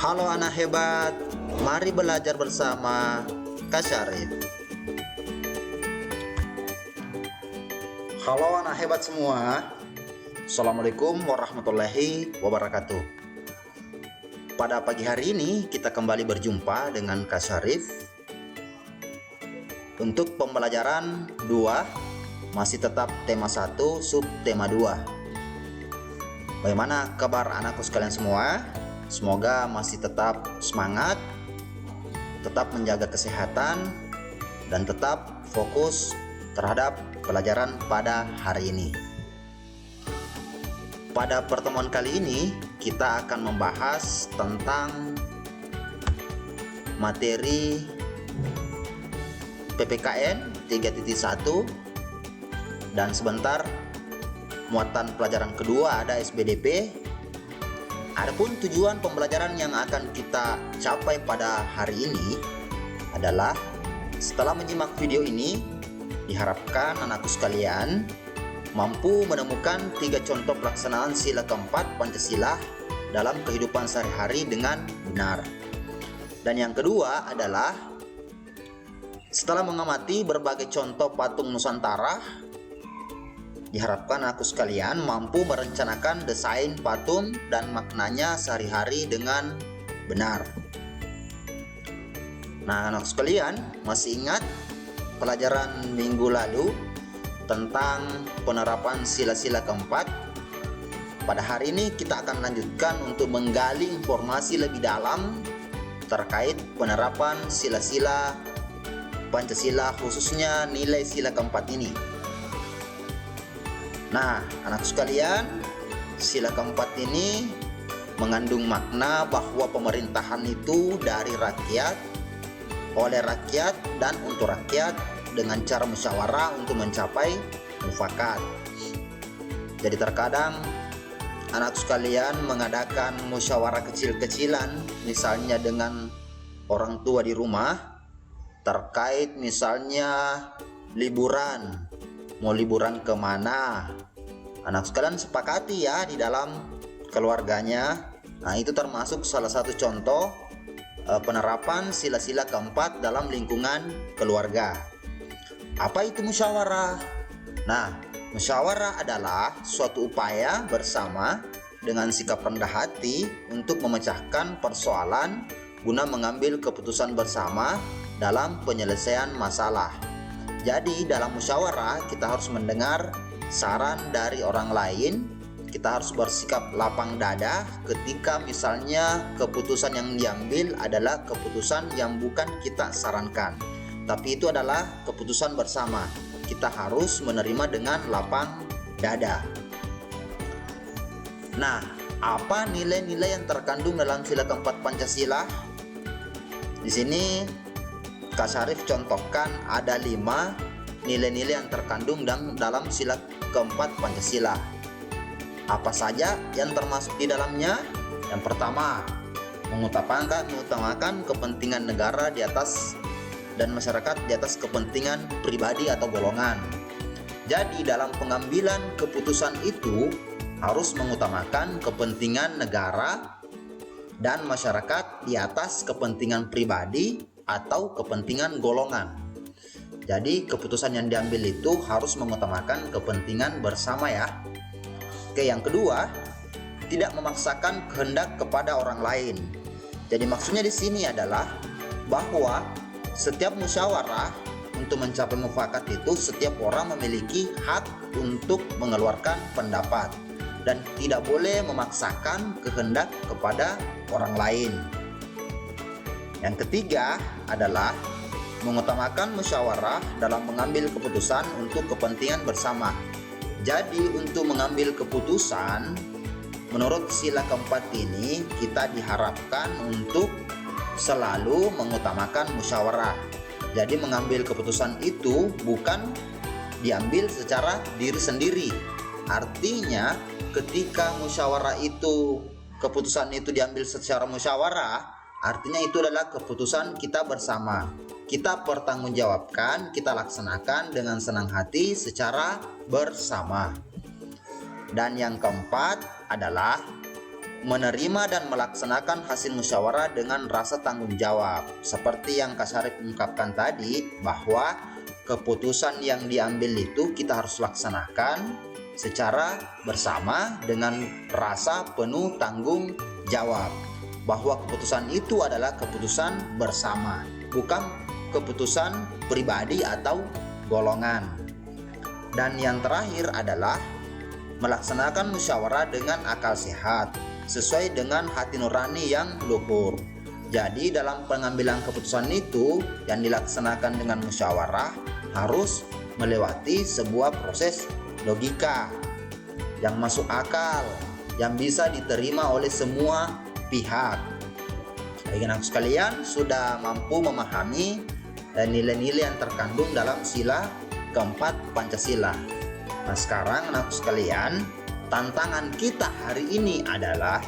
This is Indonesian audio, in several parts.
Halo anak hebat, mari belajar bersama Kak Syarif. Halo anak hebat semua, Assalamualaikum warahmatullahi wabarakatuh. Pada pagi hari ini kita kembali berjumpa dengan Kak Syarif untuk pembelajaran 2, masih tetap tema 1, subtema 2. Bagaimana kabar anakku sekalian semua? Semoga masih tetap semangat, tetap menjaga kesehatan, dan tetap fokus terhadap pelajaran pada hari ini. Pada pertemuan kali ini, kita akan membahas tentang materi PPKN 3.1 dan sebentar muatan pelajaran kedua ada SBDP. Adapun tujuan pembelajaran yang akan kita capai pada hari ini adalah, setelah menyimak video ini, diharapkan anakku sekalian mampu menemukan 3 contoh pelaksanaan sila keempat Pancasila dalam kehidupan sehari-hari dengan benar. Dan yang kedua adalah, setelah mengamati berbagai contoh patung Nusantara, diharapkan aku sekalian mampu merencanakan desain patung dan maknanya sehari-hari dengan benar. Nah, anak sekalian, masih ingat pelajaran minggu lalu tentang penerapan sila-sila keempat? Pada hari ini kita akan lanjutkan untuk menggali informasi lebih dalam terkait penerapan sila-sila Pancasila, khususnya nilai sila keempat ini. Nah, anak sekalian, sila keempat ini mengandung makna bahwa pemerintahan itu dari rakyat, oleh rakyat, dan untuk rakyat dengan cara musyawarah untuk mencapai mufakat. Jadi terkadang anak sekalian mengadakan musyawarah kecil-kecilan, misalnya dengan orang tua di rumah, terkait misalnya liburan. Mau liburan kemana? Anak sekalian sepakati ya di dalam keluarganya. Nah, itu termasuk salah satu contoh penerapan sila-sila keempat dalam lingkungan keluarga. Apa itu musyawarah? Nah, musyawarah adalah suatu upaya bersama dengan sikap rendah hati untuk memecahkan persoalan guna mengambil keputusan bersama dalam penyelesaian masalah. Jadi dalam musyawarah kita harus mendengar saran dari orang lain. Kita harus bersikap lapang dada ketika misalnya keputusan yang diambil adalah keputusan yang bukan kita sarankan, tapi itu adalah keputusan bersama. Kita harus menerima dengan lapang dada. Nah, apa nilai-nilai yang terkandung dalam sila keempat Pancasila? Di sini Kak Syarif contohkan ada 5 nilai-nilai yang terkandung dalam sila keempat Pancasila. Apa saja yang termasuk di dalamnya? Yang pertama, mengutamakan kepentingan negara di atas dan masyarakat di atas kepentingan pribadi atau golongan. Jadi dalam pengambilan keputusan itu harus mengutamakan kepentingan negara dan masyarakat di atas kepentingan pribadi atau kepentingan golongan. Jadi keputusan yang diambil itu harus mengutamakan kepentingan bersama ya. Oke, yang kedua, tidak memaksakan kehendak kepada orang lain. Jadi maksudnya di sini adalah bahwa setiap musyawarah untuk mencapai mufakat itu setiap orang memiliki hak untuk mengeluarkan pendapat dan tidak boleh memaksakan kehendak kepada orang lain. Yang ketiga adalah mengutamakan musyawarah dalam mengambil keputusan untuk kepentingan bersama. Jadi untuk mengambil keputusan menurut sila keempat ini kita diharapkan untuk selalu mengutamakan musyawarah. Jadi mengambil keputusan itu bukan diambil secara diri sendiri. Artinya ketika musyawarah itu, keputusan itu diambil secara musyawarah, artinya itu adalah keputusan kita bersama. Kita pertanggungjawabkan, kita laksanakan dengan senang hati secara bersama. Dan yang keempat adalah menerima dan melaksanakan hasil musyawarah dengan rasa tanggung jawab. Seperti yang Kak Syarif ungkapkan tadi, bahwa keputusan yang diambil itu kita harus laksanakan secara bersama dengan rasa penuh tanggung jawab. Bahwa keputusan itu adalah keputusan bersama, bukan keputusan pribadi atau golongan. Dan yang terakhir adalah melaksanakan musyawarah dengan akal sehat, sesuai dengan hati nurani yang luhur. Jadi dalam pengambilan keputusan itu yang dilaksanakan dengan musyawarah harus melewati sebuah proses logika yang masuk akal, yang bisa diterima oleh semua pihak. Bagi anak sekalian, sudah mampu memahami nilai-nilai yang terkandung dalam sila keempat Pancasila. Nah, sekarang anak sekalian, tantangan kita hari ini adalah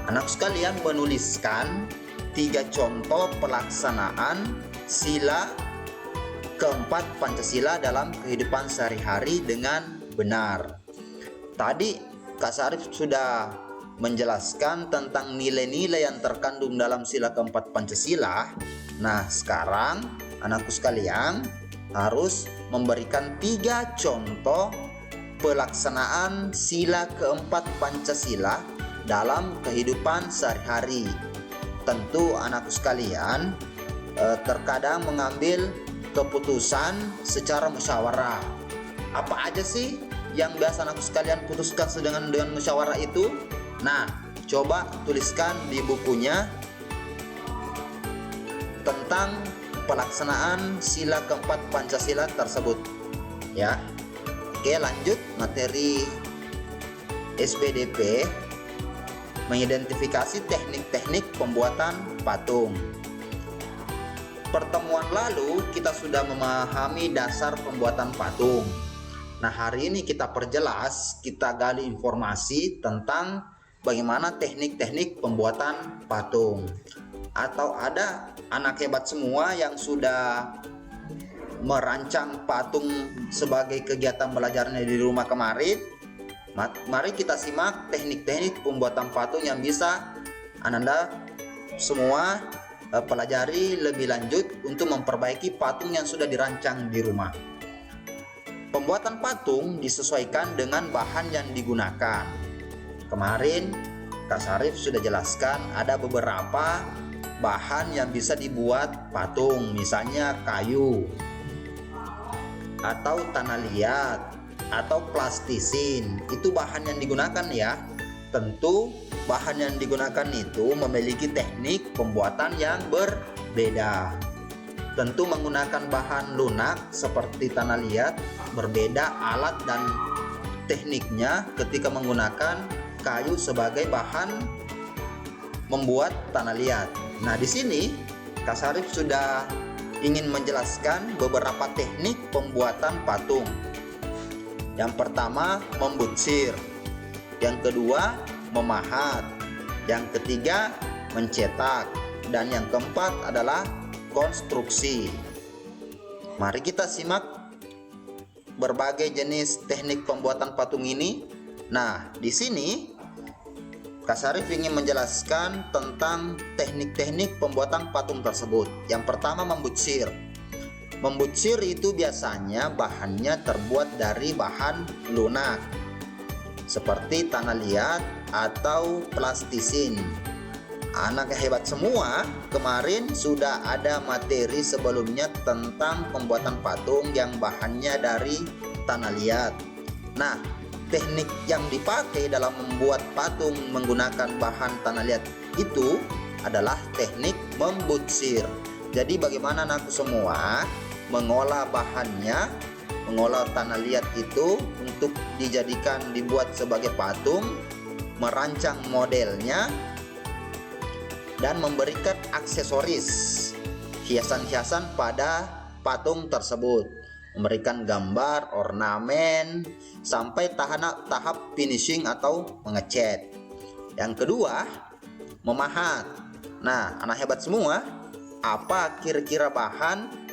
anak sekalian menuliskan 3 contoh pelaksanaan sila keempat Pancasila dalam kehidupan sehari-hari dengan benar. Tadi Kak Syarif sudah menjelaskan tentang nilai-nilai yang terkandung dalam sila keempat Pancasila. Nah, sekarang anakku sekalian harus memberikan 3 contoh pelaksanaan sila keempat Pancasila dalam kehidupan sehari-hari. Tentu anakku sekalian terkadang mengambil keputusan secara musyawarah. Apa aja sih yang biasa anakku sekalian putuskan dengan musyawarah itu? Nah, coba tuliskan di bukunya tentang pelaksanaan sila keempat Pancasila tersebut, ya. Oke, lanjut materi SBDP, mengidentifikasi teknik-teknik pembuatan patung. Pertemuan lalu kita sudah memahami dasar pembuatan patung. Nah, hari ini kita perjelas, kita gali informasi tentang bagaimana teknik-teknik pembuatan patung. Atau ada anak hebat semua yang sudah merancang patung sebagai kegiatan belajarnya di rumah kemarin? Mari kita simak teknik-teknik pembuatan patung yang bisa Anda semua pelajari lebih lanjut untuk memperbaiki patung yang sudah dirancang di rumah. Pembuatan patung disesuaikan dengan bahan yang digunakan. Kemarin Kak Syarif sudah jelaskan ada beberapa bahan yang bisa dibuat patung, misalnya kayu atau tanah liat atau plastisin. Itu bahan yang digunakan, ya. Tentu bahan yang digunakan itu memiliki teknik pembuatan yang berbeda. Tentu menggunakan bahan lunak seperti tanah liat, berbeda alat dan tekniknya ketika menggunakan kayu sebagai bahan membuat tanah liat. Nah, di sini Kak Syarif sudah ingin menjelaskan beberapa teknik pembuatan patung. Yang pertama, membutsir. Yang kedua, memahat. Yang ketiga, mencetak. Dan yang keempat adalah konstruksi. Mari kita simak berbagai jenis teknik pembuatan patung ini. Nah, di sini Kak Syarif ingin menjelaskan tentang teknik-teknik pembuatan patung tersebut. Yang pertama, membutsir. Membutsir itu biasanya bahannya terbuat dari bahan lunak seperti tanah liat atau plastisin. Anak hebat semua, kemarin sudah ada materi sebelumnya tentang pembuatan patung yang bahannya dari tanah liat. Nah, teknik yang dipakai dalam membuat patung menggunakan bahan tanah liat itu adalah teknik membutsir. Jadi bagaimana anakku semua mengolah bahannya, mengolah tanah liat itu untuk dibuat sebagai patung, merancang modelnya, dan memberikan aksesoris hiasan-hiasan pada patung tersebut, memberikan gambar, ornamen, sampai tahap finishing atau mengecat. Yang kedua, memahat. Nah, anak hebat semua, apa kira-kira bahan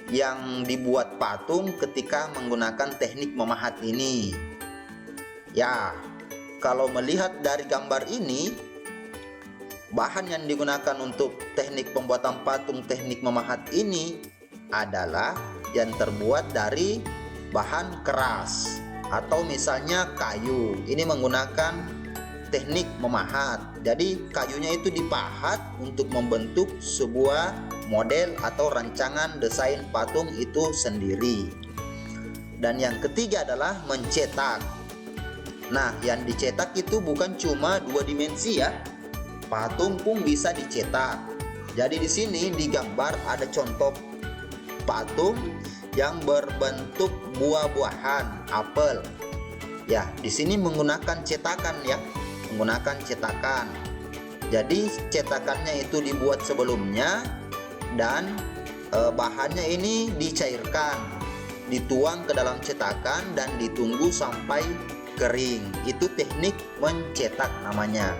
yang dibuat patung ketika menggunakan teknik memahat ini? Ya, kalau melihat dari gambar ini, bahan yang digunakan untuk teknik pembuatan patung teknik memahat ini adalah yang terbuat dari bahan keras atau misalnya kayu. Ini menggunakan teknik memahat. Jadi kayunya itu dipahat untuk membentuk sebuah model atau rancangan desain patung itu sendiri. Dan yang ketiga adalah mencetak. Nah, yang dicetak itu bukan cuma 2 dimensi ya. Patung pun bisa dicetak. Jadi di sini digambar ada contoh patung yang berbentuk buah-buahan, apel. Ya, di sini menggunakan cetakan ya, menggunakan cetakan. Jadi cetakannya itu dibuat sebelumnya dan bahannya ini dicairkan, dituang ke dalam cetakan dan ditunggu sampai kering. Itu teknik mencetak namanya.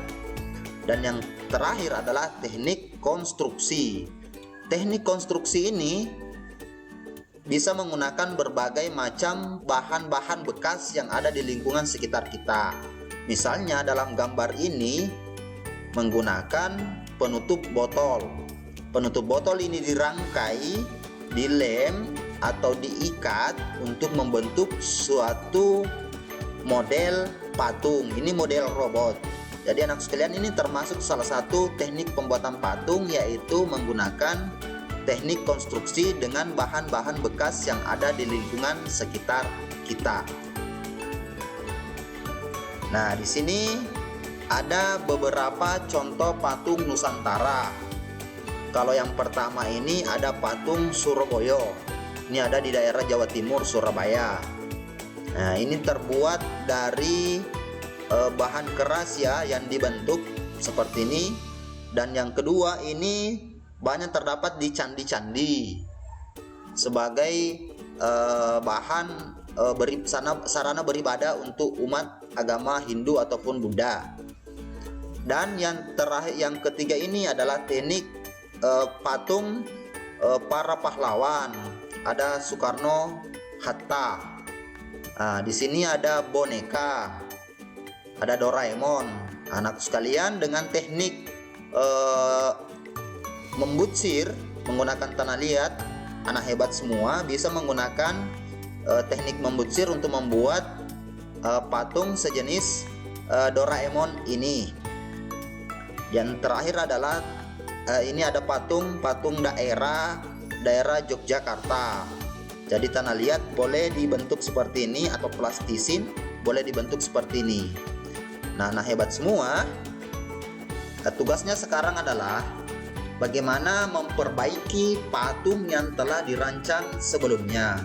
Dan yang terakhir adalah teknik konstruksi. Teknik konstruksi ini bisa menggunakan berbagai macam bahan-bahan bekas yang ada di lingkungan sekitar kita. Misalnya dalam gambar ini menggunakan penutup botol. Penutup botol ini dirangkai, dilem atau diikat untuk membentuk suatu model patung. Ini model robot. Jadi anak sekalian, ini termasuk salah satu teknik pembuatan patung, yaitu menggunakan teknik konstruksi dengan bahan-bahan bekas yang ada di lingkungan sekitar kita. Nah, di sini ada beberapa contoh patung Nusantara. Kalau yang pertama ini ada patung Surabaya. Ini ada di daerah Jawa Timur, Surabaya. Nah, ini terbuat dari bahan keras ya, yang dibentuk seperti ini. Dan yang kedua ini banyak terdapat di candi-candi sebagai bahan sarana beribadah untuk umat agama Hindu ataupun Buddha. Dan yang terakhir, yang ketiga ini adalah teknik patung para pahlawan. Ada Soekarno Hatta. Nah, di sini ada boneka, ada Doraemon. Anak sekalian, dengan teknik membutsir menggunakan tanah liat, anak hebat semua bisa menggunakan teknik membutsir untuk membuat patung sejenis Doraemon ini. Yang terakhir adalah ini ada patung daerah Yogyakarta. Jadi tanah liat boleh dibentuk seperti ini atau plastisin boleh dibentuk seperti ini. Nah, hebat semua. Tugasnya sekarang adalah bagaimana memperbaiki patung yang telah dirancang sebelumnya.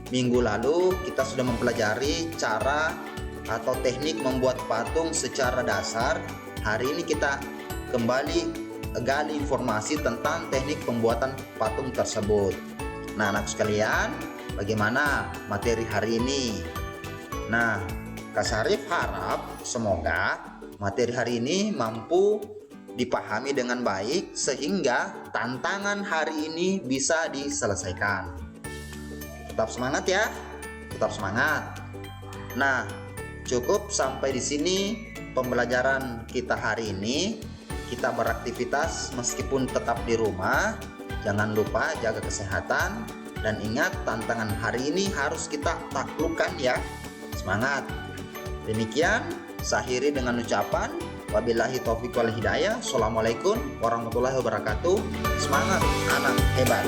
Minggu lalu kita sudah mempelajari cara atau teknik membuat patung secara dasar. Hari ini kita kembali gali informasi tentang teknik pembuatan patung tersebut. Nah, anak sekalian, bagaimana materi hari ini? Nah, Kak Syarif harap semoga materi hari ini mampu dipahami dengan baik sehingga tantangan hari ini bisa diselesaikan. Tetap semangat ya, tetap semangat. Nah, cukup sampai di sini pembelajaran kita hari ini. Kita beraktivitas meskipun tetap di rumah. Jangan lupa jaga kesehatan dan ingat, tantangan hari ini harus kita taklukkan ya. Semangat. Demikian, saya akhiri dengan ucapan wabillahi taufiq wal hidayah. Assalamualaikum warahmatullahi wabarakatuh. Semangat anak hebat.